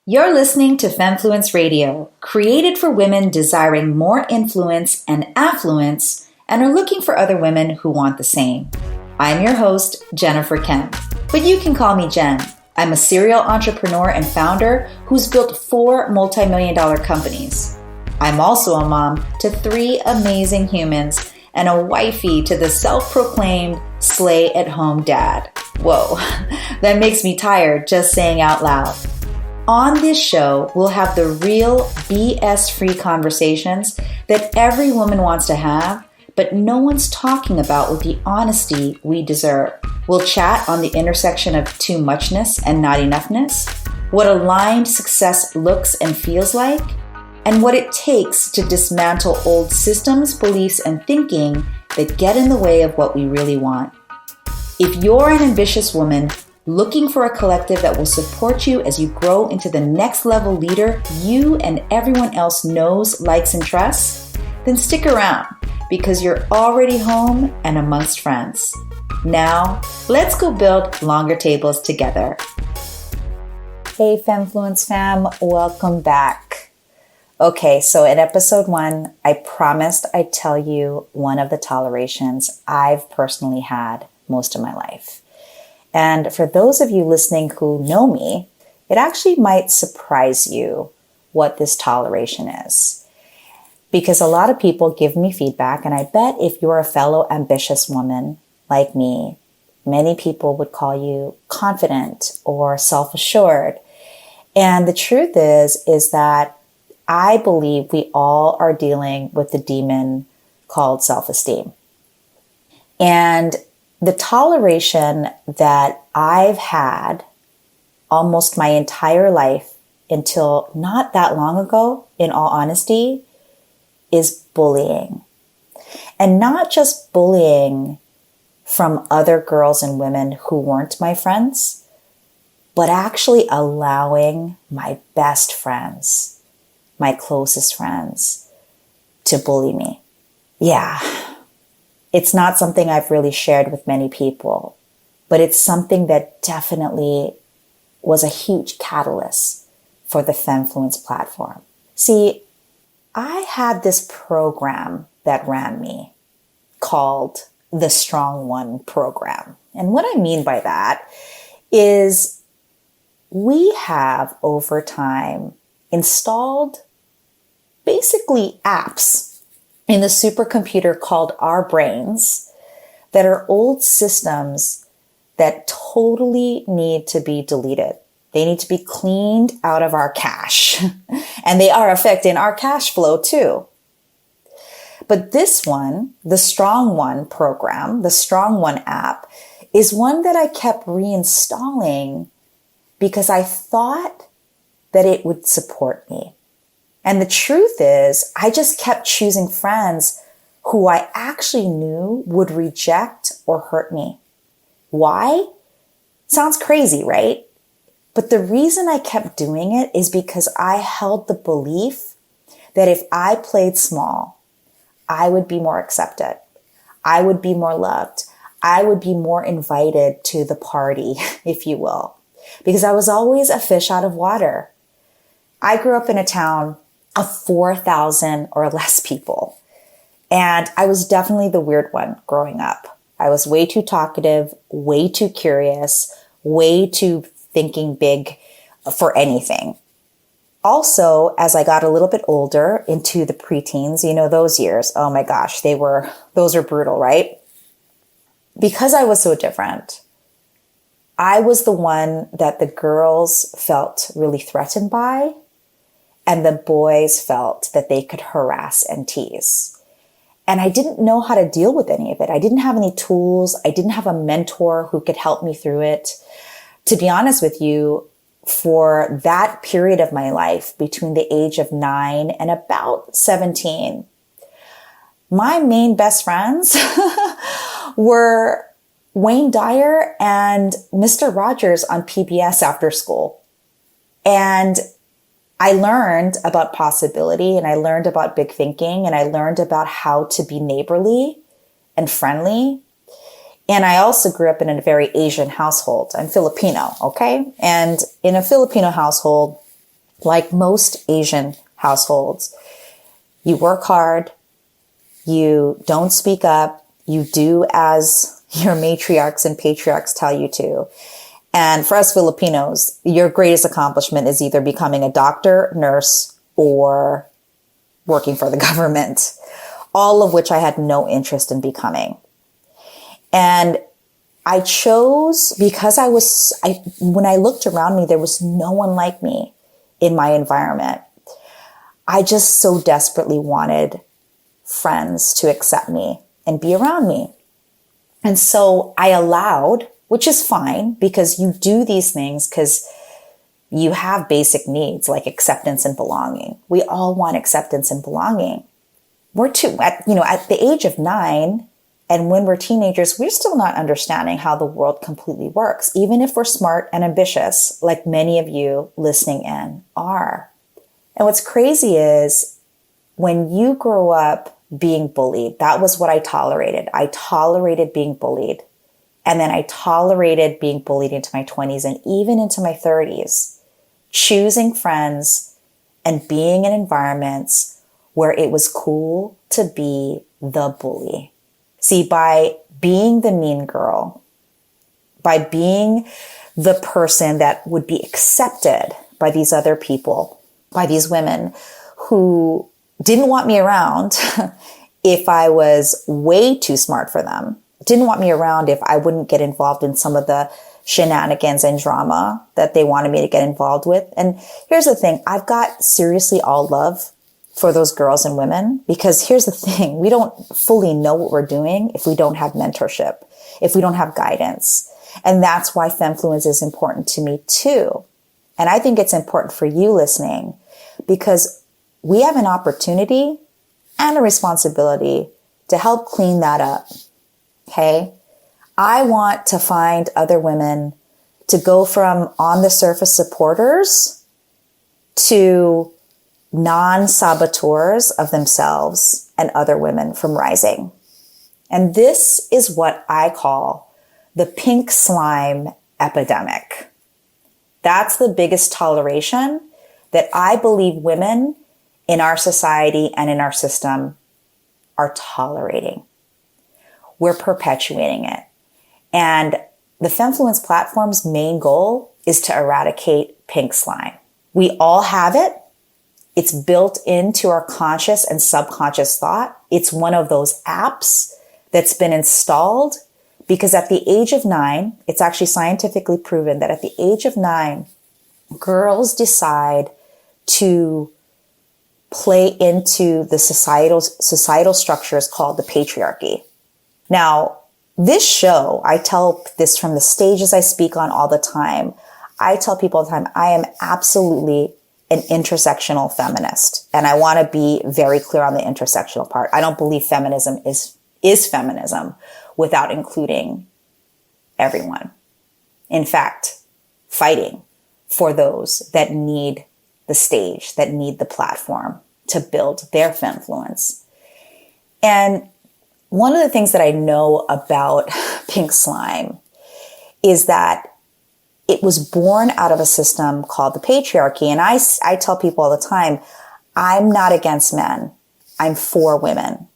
You're listening to Femmefluence Radio, created for women desiring more influence and affluence and are looking for other women who want the same. I'm your host, Jennifer Kemp, but you can call me Jen. I'm a serial entrepreneur and founder who's built 4 multi-million-dollar companies. I'm also a mom to 3 amazing humans and a wifey to the self-proclaimed slay-at-home dad. Whoa, that makes me tired just saying out loud. On this show, we'll have the real BS-free conversations that every woman wants to have, but no one's talking about with the honesty we deserve. We'll chat on the intersection of too muchness and not enoughness, what aligned success looks and feels like, and what it takes to dismantle old systems, beliefs, and thinking that get in the way of what we really want. If you're an ambitious woman looking for a collective that will support you as you grow into the next level leader you and everyone else knows, likes, and trusts, then stick around because you're already home and amongst friends. Now, let's go build longer tables together. Hey, Femmefluence fam, welcome back. Okay, so in episode 1, I promised I'd tell you one of the tolerations I've personally had most of my life. And for those of you listening who know me, it actually might surprise you what this toleration is. Because a lot of people give me feedback, and I bet if you're a fellow ambitious woman like me, many people would call you confident or self-assured. And the truth is that I believe we all are dealing with the demon called self-esteem. And the toleration that I've had almost my entire life until not that long ago, in all honesty, is bullying. And not just bullying from other girls and women who weren't my friends, but actually allowing my best friends, my closest friends, to bully me. Yeah. It's not something I've really shared with many people, but it's something that definitely was a huge catalyst for the Femmefluence platform. See, I had this program that ran me called the Strong One program. And what I mean by that is we have over time installed basically apps in the supercomputer called our brains that are old systems that totally need to be deleted. They need to be cleaned out of our cache. And they are affecting our cash flow too. But this one, the Strong One program, the Strong One app, is one that I kept reinstalling because I thought that it would support me. And the truth is, I just kept choosing friends who I actually knew would reject or hurt me. Why? Sounds crazy, right? But the reason I kept doing it is because I held the belief that if I played small, I would be more accepted. I would be more loved. I would be more invited to the party, if you will, because I was always a fish out of water. I grew up in a town of 4,000 or less people. And I was definitely the weird one growing up. I was way too talkative, way too curious, way too thinking big for anything. Also, as I got a little bit older into the preteens, those years, oh my gosh, those are brutal, right? Because I was so different, I was the one that the girls felt really threatened by, and the boys felt that they could harass and tease. And I didn't know how to deal with any of it. I didn't have any tools. I didn't have a mentor who could help me through it. To be honest with you, for that period of my life between the age of 9 and about 17, my main best friends were Wayne Dyer and Mr. Rogers on PBS after school. And I learned about possibility, and I learned about big thinking, and I learned about how to be neighborly and friendly. And I also grew up in a very Asian household. I'm Filipino, okay? And in a Filipino household, like most Asian households, you work hard, you don't speak up, you do as your matriarchs and patriarchs tell you to. And for us Filipinos, your greatest accomplishment is either becoming a doctor, nurse, or working for the government, all of which I had no interest in becoming. And I chose because when I looked around me, there was no one like me in my environment. I just so desperately wanted friends to accept me and be around me. And so I allowed, which is fine because you do these things because you have basic needs like acceptance and belonging. We all want acceptance and belonging. At the age of 9, and when we're teenagers, we're still not understanding how the world completely works, even if we're smart and ambitious, like many of you listening in are. And what's crazy is when you grow up being bullied, that was what I tolerated. I tolerated being bullied. And then I tolerated being bullied into my 20s and even into my 30s, choosing friends and being in environments where it was cool to be the bully. See, by being the mean girl, by being the person that would be accepted by these other people, by these women who didn't want me around if I was way too smart for them, didn't want me around if I wouldn't get involved in some of the shenanigans and drama that they wanted me to get involved with. And here's the thing, I've got seriously all love for those girls and women, because here's the thing, we don't fully know what we're doing if we don't have mentorship, if we don't have guidance. And that's why Femmefluence is important to me too. And I think it's important for you listening because we have an opportunity and a responsibility to help clean that up. Okay. I want to find other women to go from on the surface supporters to non-saboteurs of themselves and other women from rising. And this is what I call the pink slime epidemic. That's the biggest toleration that I believe women in our society and in our system are tolerating. We're perpetuating it. And the Femmefluence platform's main goal is to eradicate pink slime. We all have it. It's built into our conscious and subconscious thought. It's one of those apps that's been installed because at the age of 9, it's actually scientifically proven that at the age of 9, girls decide to play into the societal structures called the patriarchy. Now, this show, I tell this from the stages I speak on all the time. I tell people all the time, I am absolutely an intersectional feminist. And I want to be very clear on the intersectional part. I don't believe feminism is feminism without including everyone. In fact, fighting for those that need the stage, that need the platform to build their Femmefluence. And one of the things that I know about pink slime is that it was born out of a system called the patriarchy. And I tell people all the time, I'm not against men. I'm for women.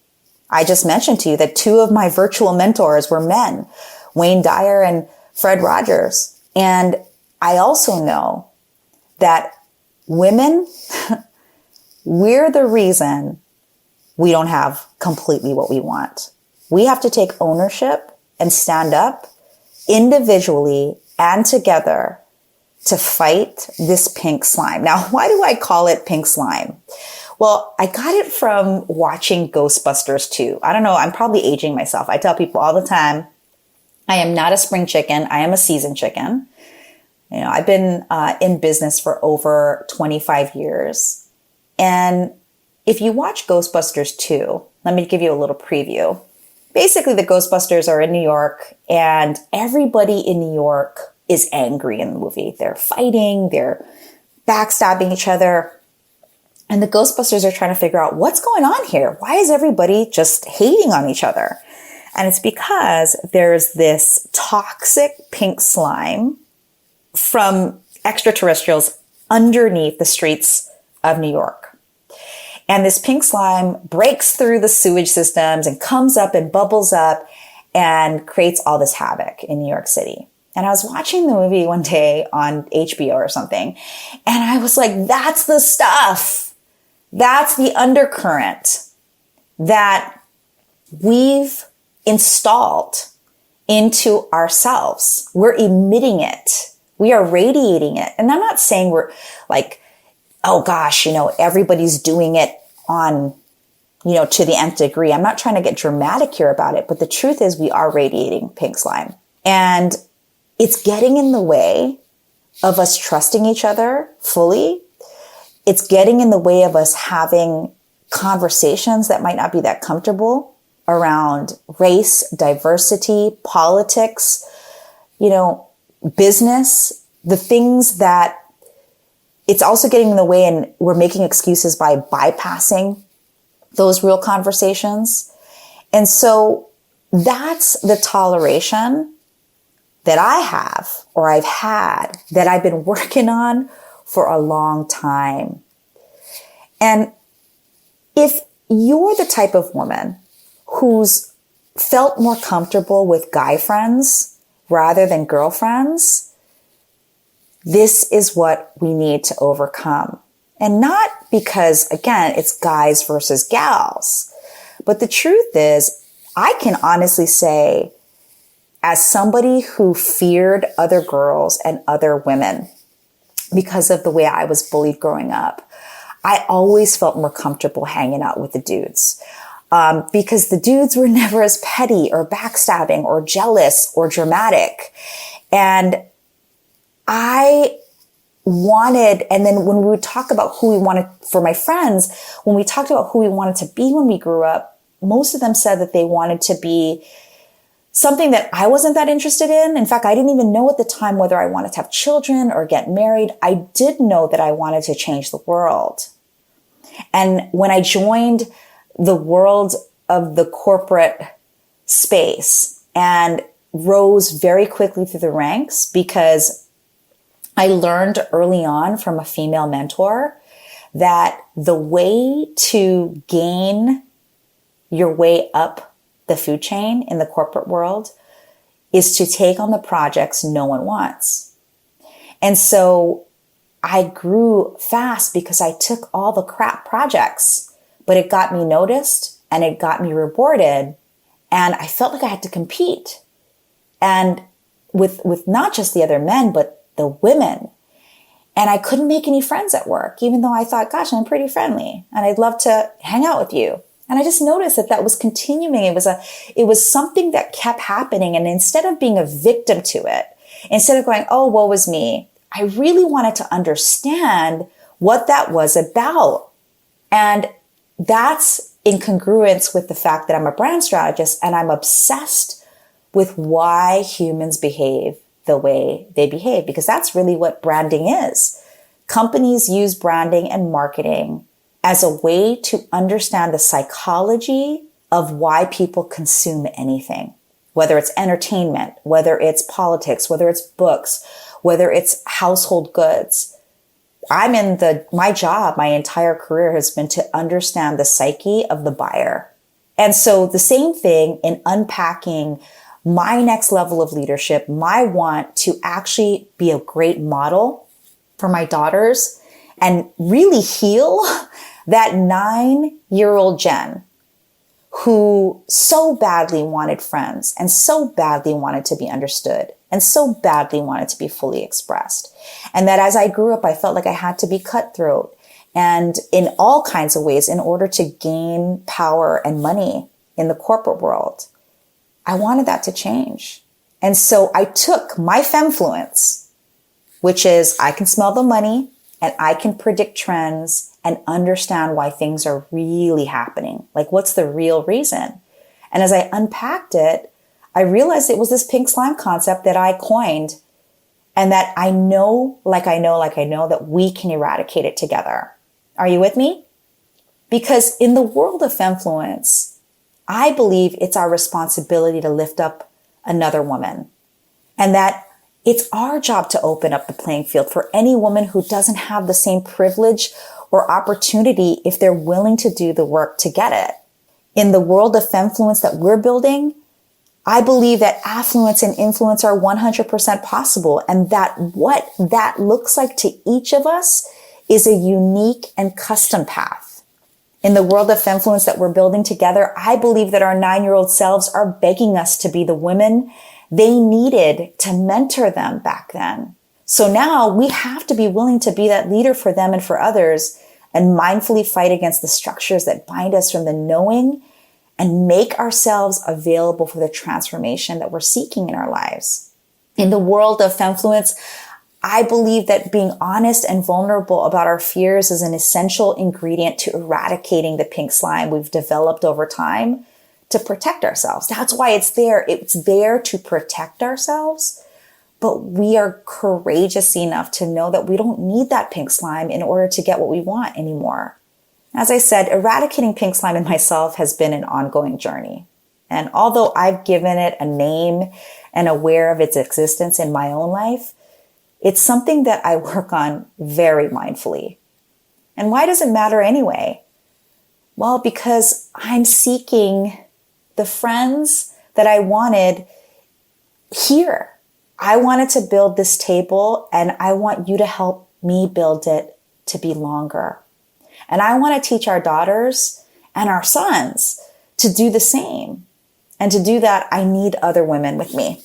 I just mentioned to you that 2 of my virtual mentors were men, Wayne Dyer and Fred Rogers. And I also know that women, we're the reason we don't have completely what we want. We have to take ownership and stand up individually and together to fight this pink slime. Now, why do I call it pink slime? Well, I got it from watching Ghostbusters 2. I don't know, I'm probably aging myself. I tell people all the time, I am not a spring chicken. I am a seasoned chicken. You know, I've been in business for over 25 years. And if you watch Ghostbusters 2, let me give you a little preview. Basically, the Ghostbusters are in New York, and everybody in New York is angry in the movie. They're fighting, they're backstabbing each other. And the Ghostbusters are trying to figure out what's going on here. Why is everybody just hating on each other? And it's because there's this toxic pink slime from extraterrestrials underneath the streets of New York. And this pink slime breaks through the sewage systems and comes up and bubbles up and creates all this havoc in New York City. And I was watching the movie one day on HBO or something, and I was like, that's the stuff. That's the undercurrent that we've installed into ourselves. We're emitting it. We are radiating it. And I'm not saying we're like, oh gosh, everybody's doing it on, to the nth degree. I'm not trying to get dramatic here about it, but the truth is we are radiating pink slime. And it's getting in the way of us trusting each other fully. It's getting in the way of us having conversations that might not be that comfortable around race, diversity, politics, business, the things that it's also getting in the way, and we're making excuses by bypassing those real conversations. And so that's the toleration that I have, or I've had, that I've been working on for a long time. And if you're the type of woman who's felt more comfortable with guy friends rather than girlfriends, this is what we need to overcome. And not because, again, it's guys versus gals. But the truth is, I can honestly say, as somebody who feared other girls and other women because of the way I was bullied growing up, I always felt more comfortable hanging out with the dudes. Because the dudes were never as petty or backstabbing or jealous or dramatic. And I wanted, and then when we would talk about who we wanted, for my friends, when we talked about who we wanted to be when we grew up, most of them said that they wanted to be something that I wasn't that interested in. In fact, I didn't even know at the time whether I wanted to have children or get married. I did know that I wanted to change the world. And when I joined the world of the corporate space and rose very quickly through the ranks, because I learned early on from a female mentor that the way to gain your way up the food chain in the corporate world is to take on the projects no one wants. And so I grew fast because I took all the crap projects, but it got me noticed and it got me rewarded. And I felt like I had to compete. And with not just the other men, but the women. And I couldn't make any friends at work, even though I thought, gosh, I'm pretty friendly and I'd love to hang out with you. And I just noticed that was continuing. It was something that kept happening. And instead of being a victim to it, instead of going, oh, woe was me, I really wanted to understand what that was about. And that's in congruence with the fact that I'm a brand strategist and I'm obsessed with why humans behave the way they behave, because that's really what branding is. Companies use branding and marketing as a way to understand the psychology of why people consume anything, whether it's entertainment, whether it's politics, whether it's books, whether it's household goods. My job, my entire career has been to understand the psyche of the buyer. And so the same thing in unpacking my next level of leadership, my want to actually be a great model for my daughters and really heal that 9-year-old Jen who so badly wanted friends and so badly wanted to be understood and so badly wanted to be fully expressed. And that as I grew up, I felt like I had to be cutthroat and in all kinds of ways in order to gain power and money in the corporate world. I wanted that to change. And so I took my Femmefluence, which is I can smell the money and I can predict trends and understand why things are really happening. Like, what's the real reason? And as I unpacked it, I realized it was this pink slime concept that I coined and that I know that we can eradicate it together. Are you with me? Because in the world of Femmefluence, I believe it's our responsibility to lift up another woman, and that It's our job to open up the playing field for any woman who doesn't have the same privilege or opportunity if they're willing to do the work to get it. In the world of Femmefluence that we're building, I believe that affluence and influence are 100% possible, and that what that looks like to each of us is a unique and custom path. In the world of Femmefluence that we're building together, I believe that our 9-year-old selves are begging us to be the women they needed to mentor them back then. So now we have to be willing to be that leader for them and for others, and mindfully fight against the structures that bind us from the knowing and make ourselves available for the transformation that we're seeking in our lives. In the world of Femmefluence, I believe that being honest and vulnerable about our fears is an essential ingredient to eradicating the pink slime we've developed over time to protect ourselves. That's why it's there. It's there to protect ourselves, but we are courageous enough to know that we don't need that pink slime in order to get what we want anymore. As I said, eradicating pink slime in myself has been an ongoing journey. And although I've given it a name and aware of its existence in my own life, it's something that I work on very mindfully. And why does it matter anyway? Well, because I'm seeking the friends that I wanted here. I wanted to build this table, and I want you to help me build it to be longer. And I want to teach our daughters and our sons to do the same. And to do that, I need other women with me.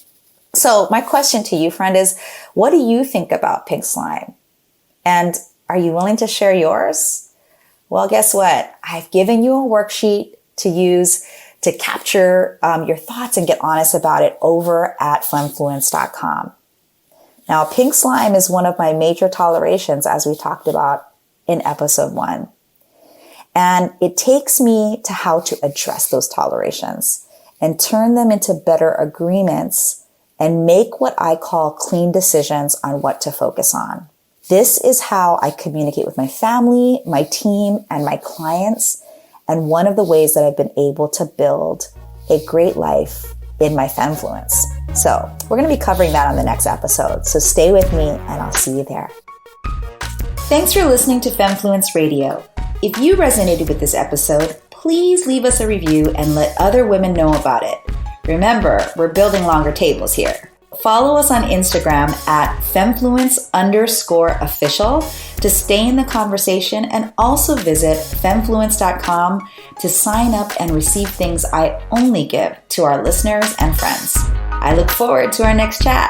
So my question to you, friend, is what do you think about pink slime? And are you willing to share yours? Well, guess what? I've given you a worksheet to use to capture your thoughts and get honest about it over at femmefluence.com. Now, pink slime is one of my major tolerations, as we talked about in episode 1. And it takes me to how to address those tolerations and turn them into better agreements and make what I call clean decisions on what to focus on. This is how I communicate with my family, my team, and my clients, and one of the ways that I've been able to build a great life in my Femmefluence. So we're going to be covering that on the next episode. So stay with me and I'll see you there. Thanks for listening to Femmefluence Radio. If you resonated with this episode, please leave us a review and let other women know about it. Remember, we're building longer tables here. Follow us on Instagram at Femmefluence_official to stay in the conversation, and also visit Femmefluence.com to sign up and receive things I only give to our listeners and friends. I look forward to our next chat.